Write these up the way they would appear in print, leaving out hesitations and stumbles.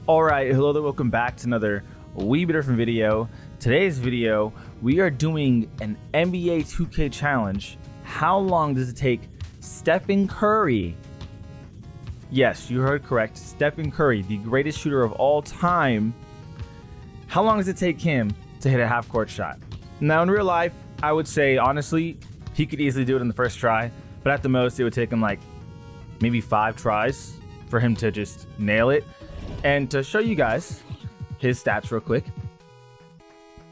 Alright, hello there, welcome back to another wee bit different video. Today's video, we are doing an NBA 2K challenge. How long does it take Stephen Curry? Yes, you heard correct. Stephen Curry, the greatest shooter of all time. How long does it take him to hit a half-court shot? Now, in real life, I would say, honestly, he could easily do it in the first try, but at the most, it would take him like maybe 5 tries for him to just nail it. And to show you guys his stats real quick,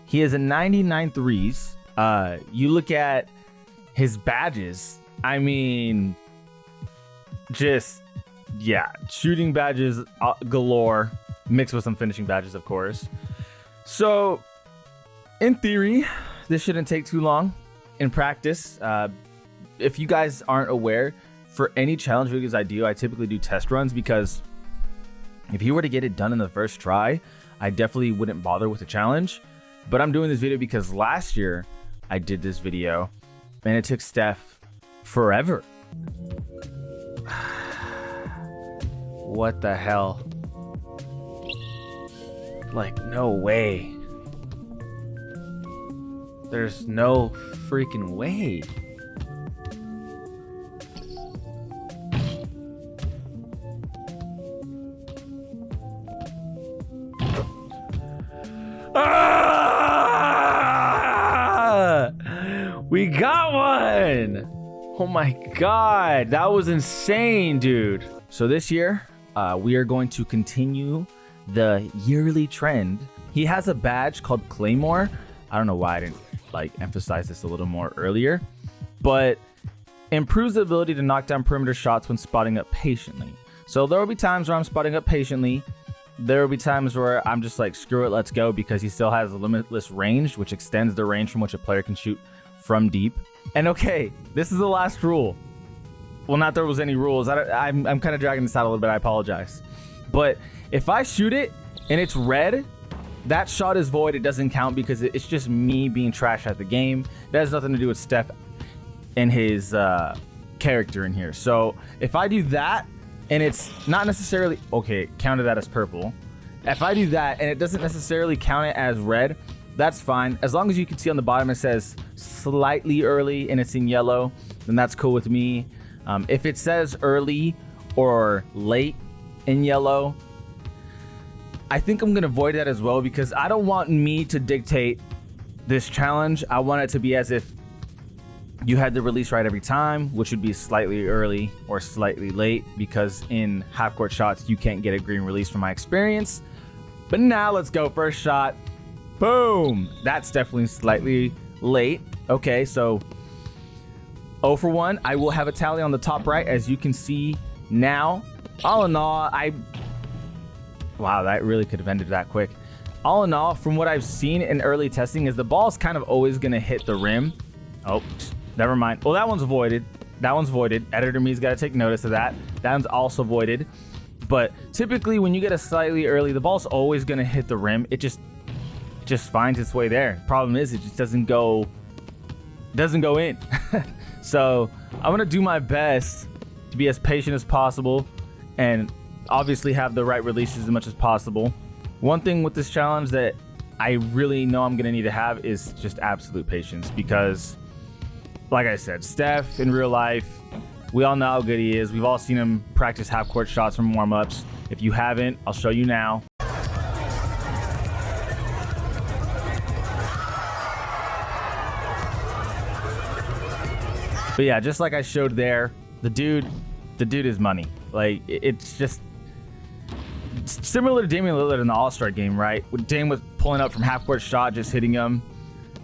he has a 99 threes. You look at his badges, I mean, just, yeah, shooting badges galore, mixed with some finishing badges, of course. So, in theory, this shouldn't take too long. In practice, if you guys aren't aware, for any challenge videos I do, I typically do test runs because if you were to get it done in the first try, I definitely wouldn't bother with the challenge. But I'm doing this video because last year I did this video and it took Steph forever. What the hell? Like, no way. There's no freaking way. We got one! Oh my god, that was insane, dude. So this year, we are going to continue the yearly trend. He has a badge called Claymore. I don't know why I didn't emphasize this a little more earlier, but improves the ability to knock down perimeter shots when spotting up patiently. So there will be times where I'm spotting up patiently. There will be times where I'm just like, screw it, let's go, because he still has a limitless range, which extends the range from which a player can shoot from deep. And okay, this is the last rule. Well, not there was any rules. I'm kind of dragging this out a little bit. I apologize. But if I shoot it and it's red, that shot is void. It doesn't count because it's just me being trash at the game. That has nothing to do with Steph and his character in here. So if I do that and it's not necessarily, okay, counted that as purple. If I do that and it doesn't necessarily count it as red, that's fine. As long as you can see on the bottom it says slightly early and it's in yellow, then that's cool with me. If it says early or late in yellow, I think I'm gonna avoid that as well because I don't want me to dictate this challenge. I want it to be as if you had the release right every time, which would be slightly early or slightly late, because in half-court shots you can't get a green release from my experience. But now let's go. First shot. Boom. That's definitely slightly late. Okay, so 0 for 1. I will have a tally on the top right, as you can see now. All in all, wow, that really could have ended that quick. All in all, from what I've seen in early testing, is the ball's kind of always going to hit the rim. Oh, never mind. Well, that one's voided. That one's voided. Editor me's got to take notice of that. That one's also voided. But typically, when you get a slightly early, the ball's always going to hit the rim. It just finds its way there. Problem is, it just doesn't go in. So I'm going to do my best to be as patient as possible and obviously have the right releases as much as possible. One thing with this challenge that I really know I'm going to need to have is just absolute patience, because like I said, Steph in real life, we all know how good he is. We've all seen him practice half-court shots from warm-ups. If you haven't, I'll show you now. But yeah, just like I showed there, the dude is money. Like, it's just similar to Damian Lillard in the All-Star game, right? When Dame was pulling up from half-court shot, just hitting him.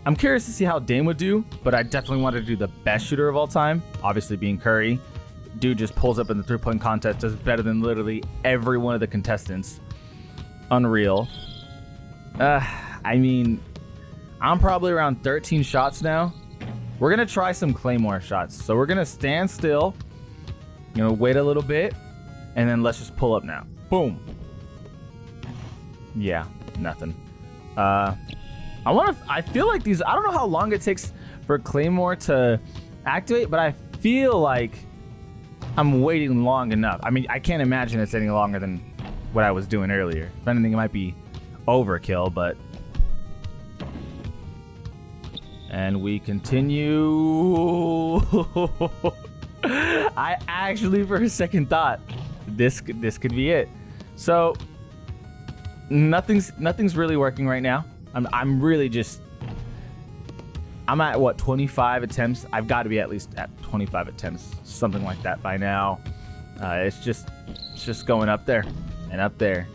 I'm curious to see how Dame would do, but I definitely wanted to do the best shooter of all time, obviously being Curry. Dude just pulls up in the three-point contest, does better than literally every one of the contestants. Unreal. I mean, I'm probably around 13 shots now. We're going to try some Claymore shots. So we're going to stand still, wait a little bit, and then let's just pull up now. Boom. Yeah, nothing. I feel like these, I don't know how long it takes for Claymore to activate, but I feel like I'm waiting long enough. I mean, I can't imagine it's any longer than what I was doing earlier. If anything, it might be overkill, but... And we continue. I actually, for a second, thought this could be it. So nothing's really working right now. I'm really just... I'm at what, 25 attempts? I've got to be at least at 25 attempts, something like that by now. It's just going up there and up there.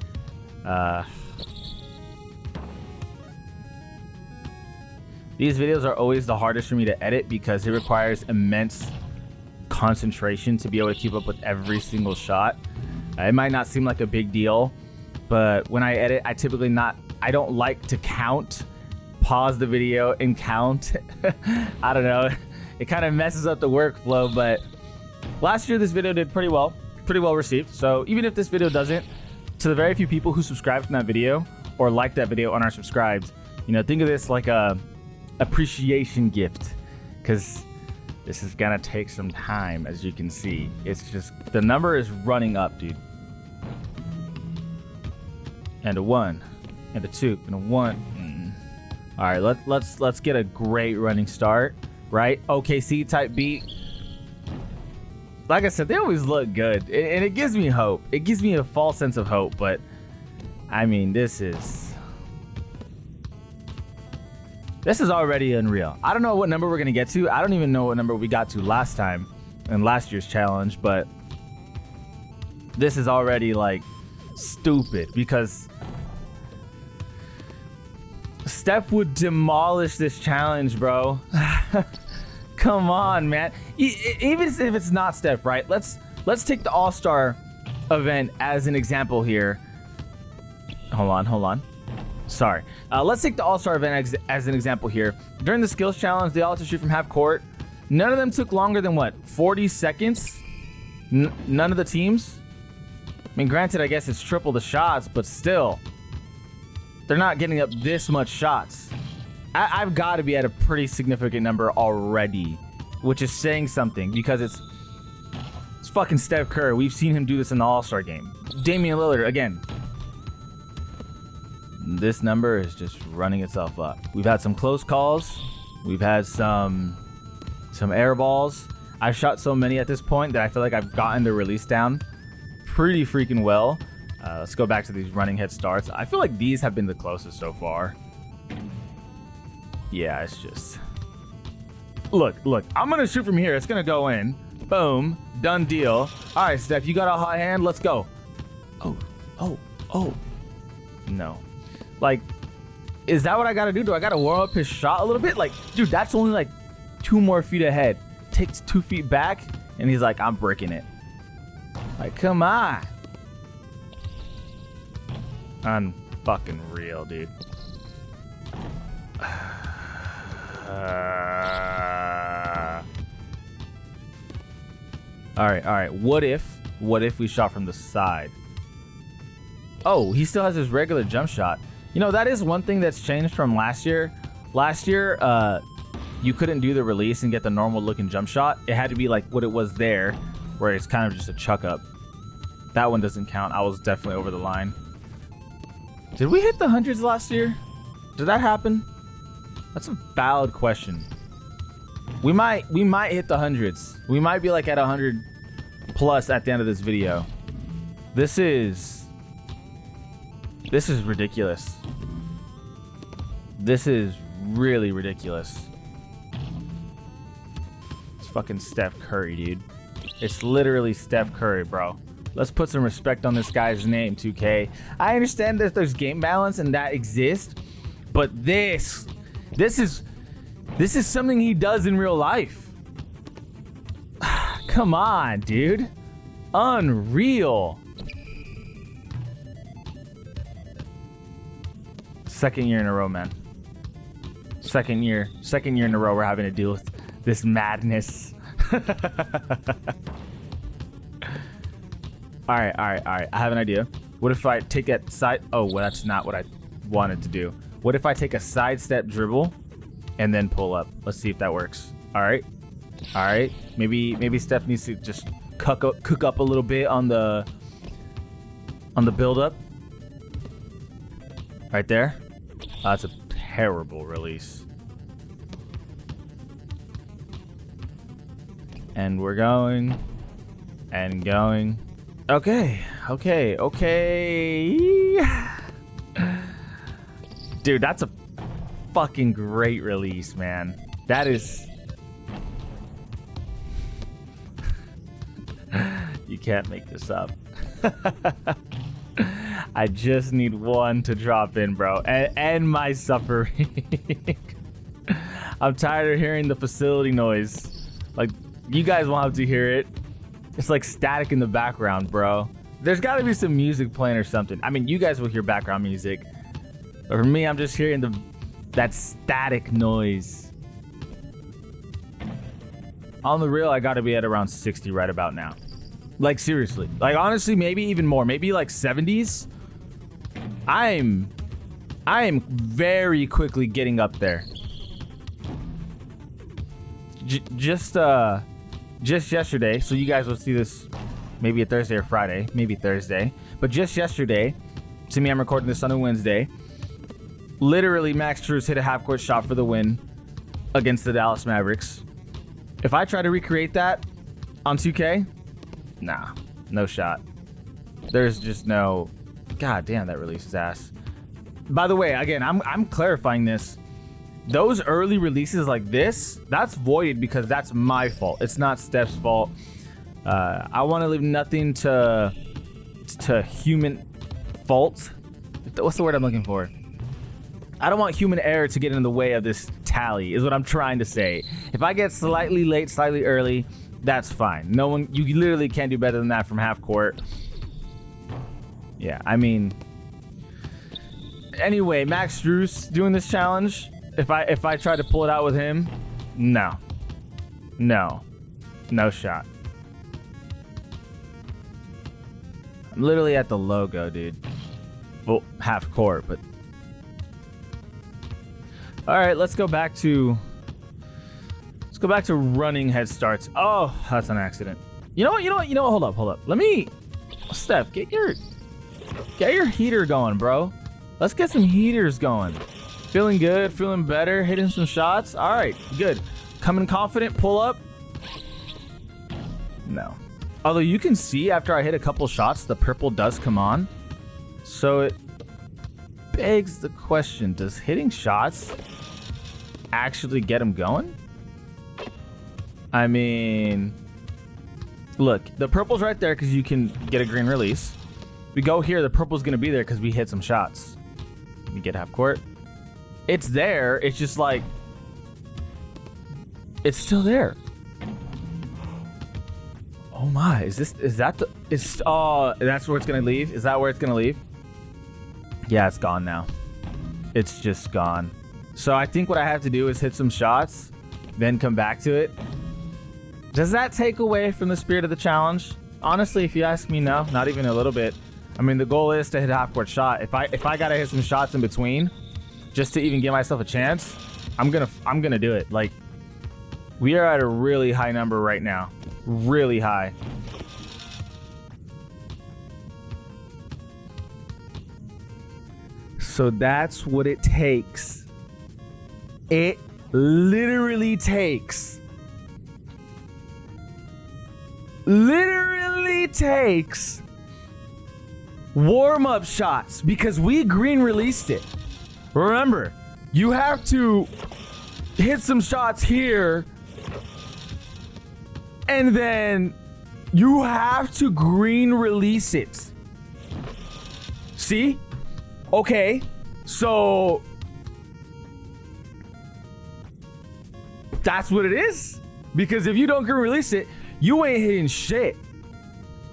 These videos are always the hardest for me to edit because it requires immense concentration to be able to keep up with every single shot. It might not seem like a big deal, but when I edit, I don't like to pause the video and count. I don't know. It kind of messes up the workflow, but last year this video did pretty well received. So even if this video doesn't, to the very few people who subscribed from that video or liked that video and are subscribed, think of this like a appreciation gift, because this is gonna take some time. As you can see, it's just the number is running up, dude. And a 1 and a 2 and a 1. All right, let's get a great running start, right? OKC type beat. Like I said, they always look good, and it gives me hope. It gives me a false sense of hope, but I mean, this is already unreal. I don't know what number we're gonna get to. I don't even know what number we got to last time in last year's challenge, but this is already like stupid because Steph would demolish this challenge, bro. Come on, man. Even if it's not Steph, right? Let's take the All-Star event as an example here. Hold on. Sorry. Let's take the All-Star event as an example here. During the skills challenge, they all had to shoot from half court. None of them took longer than what, 40 seconds? None of the teams? I mean, granted, I guess it's triple the shots, but still, they're not getting up this much shots. I've got to be at a pretty significant number already, which is saying something because it's fucking Steph Curry. We've seen him do this in the All-Star game. Damian Lillard, again. This number is just running itself up. We've had some close calls. We've had some air balls. I've shot so many at this point that I feel like I've gotten the release down pretty freaking well. Let's go back to these running head starts. I feel like these have been the closest so far. Yeah, it's just... Look. I'm going to shoot from here. It's going to go in. Boom. Done deal. All right, Steph, you got a hot hand. Let's go. Oh. No. Like, is that what I got to do? Do I got to warm up his shot a little bit? Like, dude, that's only like 2 more feet ahead. Takes 2 feet back, and he's like, I'm bricking it. Like, come on. Unfucking real, dude. All right. What if we shot from the side? Oh, he still has his regular jump shot. That is one thing that's changed from last year. Last year, you couldn't do the release and get the normal looking jump shot. It had to be like what it was there, where it's kind of just a chuck up. That one doesn't count. I was definitely over the line. Did we hit the hundreds last year? Did that happen? That's a valid question. We might hit the hundreds. We might be like at 100 plus at the end of this video. This is ridiculous. This is really ridiculous. It's fucking Steph Curry, dude. It's literally Steph Curry, bro. Let's put some respect on this guy's name, 2K. I understand that there's game balance and that exists, but this is something he does in real life. Come on, dude. Unreal. Second year in a row, man. Second year in a row we're having to deal with this madness. All right. I have an idea. What if I take that side? Oh, well, that's not what I wanted to do. What if I take a sidestep dribble and then pull up? Let's see if that works. All right. Maybe Steph needs to just cook up a little bit on the on the build-up. Right there. That's a terrible release. And we're going. And going. Okay. Dude, that's a fucking great release, man. That is... You can't make this up. I just need one to drop in, bro. And my suffering. I'm tired of hearing the facility noise. Like, you guys won't have to hear it. It's like static in the background, bro. There's got to be some music playing or something. I mean, you guys will hear background music. But for me, I'm just hearing that static noise. On the real, I got to be at around 60 right about now. Like, seriously. Like, honestly, maybe even more. Maybe like 70s. I am very quickly getting up there. Just yesterday, so you guys will see this maybe a Thursday or Friday, maybe Thursday. But just yesterday, to me, I'm recording this on a Wednesday. Literally, Max Strus hit a half-court shot for the win against the Dallas Mavericks. If I try to recreate that on 2K, nah, no shot. There's just no... God damn, that release is ass. By the way, again, I'm clarifying this. Those early releases like this, that's voided because that's my fault. It's not Steph's fault. I want to leave nothing to human fault. What's the word I'm looking for? I don't want human error to get in the way of this tally, is what I'm trying to say. If I get slightly late, slightly early, that's fine. No one, you literally can't do better than that from half court. Yeah, I mean... Anyway, Max Strus doing this challenge. If I try to pull it out with him, no shot. I'm literally at the logo, dude. Well, half court, but all right. Let's go back to running head starts. Oh, that's an accident. You know what? Hold up. Let me, Steph, get your heater going, bro. Let's get some heaters going. Feeling good, feeling better, hitting some shots. All right, good. Coming confident, pull up. No. Although you can see after I hit a couple shots, the purple does come on. So it begs the question, does hitting shots actually get them going? I mean, look, the purple's right there because you can get a green release. We go here, the purple's going to be there because we hit some shots. We get half court. It's there. It's just like, it's still there. Oh my, that's where it's going to leave? Is that where it's going to leave? Yeah, it's gone now. It's just gone. So I think what I have to do is hit some shots, then come back to it. Does that take away from the spirit of the challenge? Honestly, if you ask me, no, not even a little bit. I mean, the goal is to hit a half-court shot. If I gotta hit some shots in between, just to even give myself a chance, I'm gonna do it. Like, we are at a really high number right now, really high. So that's what it takes. It literally takes warm-up shots because we green released it. Remember, you have to hit some shots here and then you have to green release it. See? Okay, so that's what it is. Because if you don't green release it, you ain't hitting shit.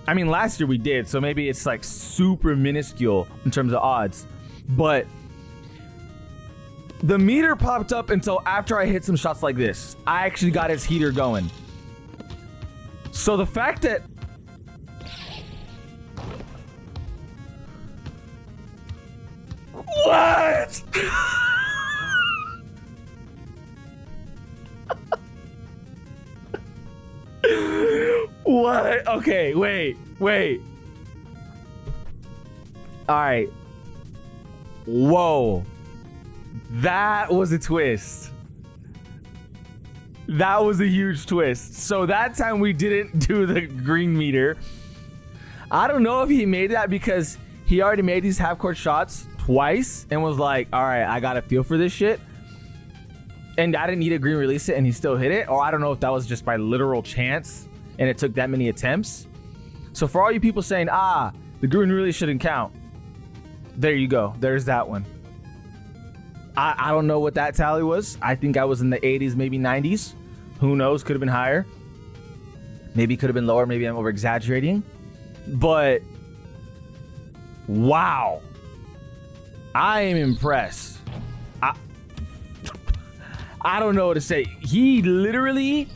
I mean, last year we did, so maybe it's like super minuscule in terms of odds. But the meter popped up until after I hit some shots like this. I actually got his heater going. So the fact that what? What? Okay, wait. All right. Whoa. That was a twist. That was a huge twist. So that time we didn't do the green meter. I don't know if he made that because he already made these half-court shots twice and was like, all right, I got a feel for this shit. And I didn't need a green release it and he still hit it. Or I don't know if that was just by literal chance and it took that many attempts. So for all you people saying, the green release shouldn't count. There you go. There's that one. I don't know what that tally was. I think I was in the 80s, maybe 90s. Who knows? Could have been higher. Maybe could have been lower. Maybe I'm over exaggerating. But wow. I am impressed. I don't know what to say. He literally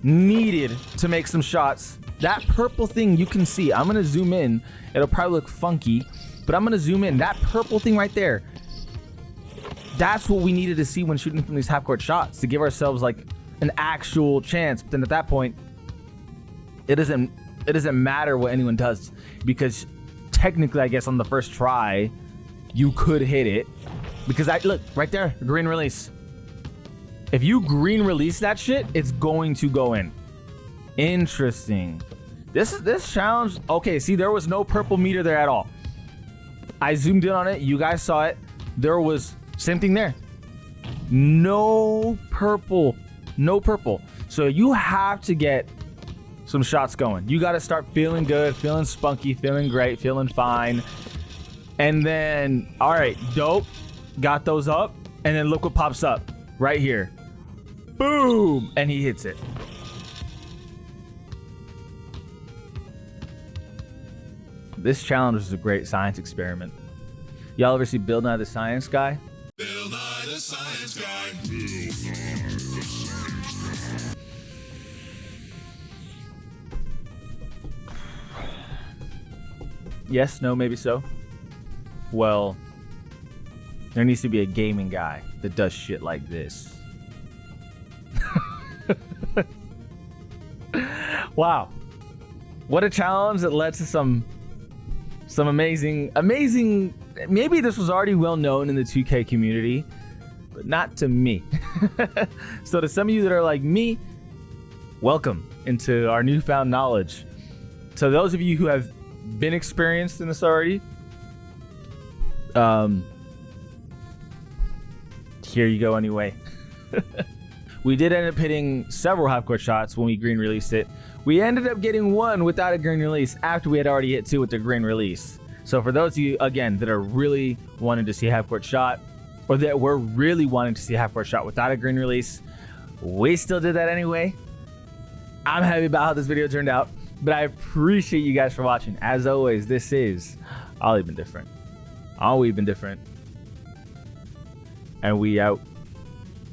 needed to make some shots. That purple thing you can see. I'm going to zoom in. It'll probably look funky, but I'm going to zoom in. That purple thing right there. That's what we needed to see when shooting from these half-court shots to give ourselves like an actual chance. But then at that point, it doesn't matter what anyone does because technically, I guess on the first try, you could hit it because look right there, green release. If you green release that shit, it's going to go in. Interesting. This challenge. Okay, see, there was no purple meter there at all. I zoomed in on it. You guys saw it. There was same thing there. No purple. No purple. So you have to get some shots going. You got to start feeling good, feeling spunky, feeling great, feeling fine. And then, all right, dope. Got those up. And then look what pops up right here. Boom. And he hits it. This challenge is a great science experiment. Y'all ever see Bill Nye the Science Guy? Bill Nye the Science Guy. Yes, no, maybe so. Well, there needs to be a gaming guy that does shit like this. Wow. What a challenge that led to some amazing, maybe this was already well known in the 2K community, but not to me. So to some of you that are like me, welcome into our newfound knowledge. To those of you who have been experienced in this already, here you go anyway. We did end up hitting several half-court shots when we green released it. We ended up getting one without a green release after we had already hit two with the green release. So for those of you, again, that are really wanting to see a half-court shot, or that were really wanting to see a half-court shot without a green release, we still did that anyway. I'm happy about how this video turned out, but I appreciate you guys for watching. As always, this is All Even Different. All We've Been Different. And we out.